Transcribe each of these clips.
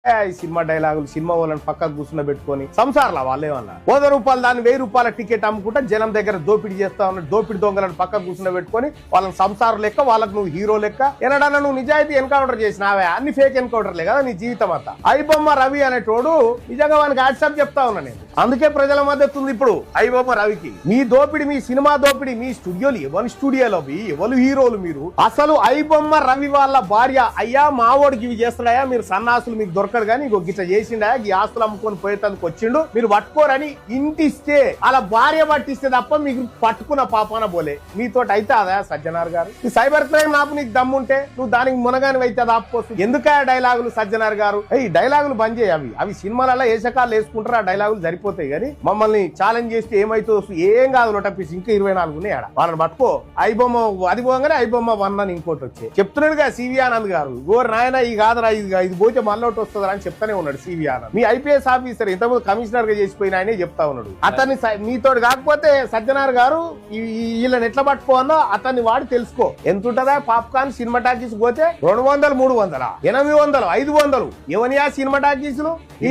ఈ సినిమా డైలాగులు సినిమా వాళ్ళని పక్కకు కూర్చున్న పెట్టుకొని సంసారాల వాళ్ళేమన్నా 100 రూపాయలు దాన్ని 1000 రూపాయల టికెట్ అమ్ముకుంటే జనం దగ్గర దోపిడీ చేస్తా ఉన్న దోపిడి దొంగలను పక్కకు కూర్చున్న పెట్టుకొని వాళ్ళని సంసారం లెక్క వాళ్ళకు నువ్వు హీరో లెక్క ఎనడన్నా నువ్వు నిజాయితీ ఎన్కౌంటర్ చేసినావే అన్ని ఫేక్ ఎన్కౌంటర్లే కదా నీ జీవితం అంతా ఐబొమ్మ రవి అనేటోడు నిజంగా వానికి వాట్సాప్ చెప్తా ఉన్నా నేను అందుకే ప్రజల మద్దతు ఉంది ఇప్పుడు ఐబొమ్మ రవికి మీ దోపిడి మీ సినిమా దోపిడి మీ స్టూడియోలు ఎవరి స్టూడియోలో ఎవరు హీరోలు మీరు అసలు ఐబొమ్మ రవి వాళ్ళ భార్య అయ్యా మావోడికి ఇవి చేస్తున్నాయా మీరు సన్నాసులు మీకు దొరకదు కానీ ఇంకో గిట్ల చేసిండా ఈ ఆస్తులు అమ్ముకొని పోయేందుకు వచ్చిండు మీరు పట్టుకోరని ఇంటిస్తే అలా భార్య పట్టిస్తే తప్ప మీకు పట్టుకున్న పాపాన పోలే మీతో అయితే అదా సజ్జనార్ గారు ఈ సైబర్ క్రైమ్ నాకు నీకు దమ్ముంటే నువ్వు దానికి మునగాని అయితే అది ఆపుకోవచ్చు ఎందుక డైలాగులు సజ్జనార్ గారు ఈ డైలాగులు బంద్ చేయి అవి సినిమాలలో ఏసకాలు వేసుకుంటారు ఆ డైలాగులు సరిపోతాయి కానీ మమ్మల్ని ఛాలెంజ్ చేస్తే ఏమైతే ఏం కాదు నోటపీస్ ఇంకా 24 ఉన్నాయి ఆడ వాళ్ళని పట్టుకో ఐబొమ్మ అది పోగానే ఐబొమ్మ 1 అని ఇంకోటి వచ్చే చెప్తున్నాడుగా సివి ఆనంద్ గారు గోరు నాయన ఈ కాదురా ఇది పోతే మళ్ళీ వస్తుందా అని చెప్తానే ఉన్నాడు సివి ఆనంద్ మీ ఐపీఎస్ ఆఫీసర్ ఇంతకుముందు కమిషనర్ గా చేసిపోయిన ఆయనే చెప్తా ఉన్నాడు అతన్ని మీతో కాకపోతే సజ్జనార్ గారు వీళ్ళని ఎట్లా పట్టుకోవాలో అతన్ని వాడి తెలుసుకో ఎంత ఉంటుందా పాప్కార్న్ సినిమా టాకీస్ పోతే 200 300 800 500 ఎవనియా సినిమా టాకీసులు ఈ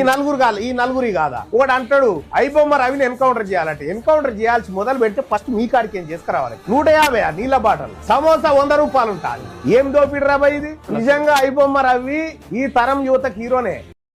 నలుగురి కాదా ఒకటి అంటాడు ఐబొమ్మ రవిని ఎన్కౌంటర్ చేయాలంటే ఎన్కౌంటర్ చేయాల్సి మొదలు పెడితే ఫస్ట్ మీ కాడికి ఏం చేసుకురావాలి 150 నీళ్ళ బాటలు సమోసా 100 రూపాయలు ఉంటాయి ఏం దోపిడి రాబోయ్ ఇది నిజంగా ఐబొమ్మ రవి ఈ తరం యువతకు హీరోనే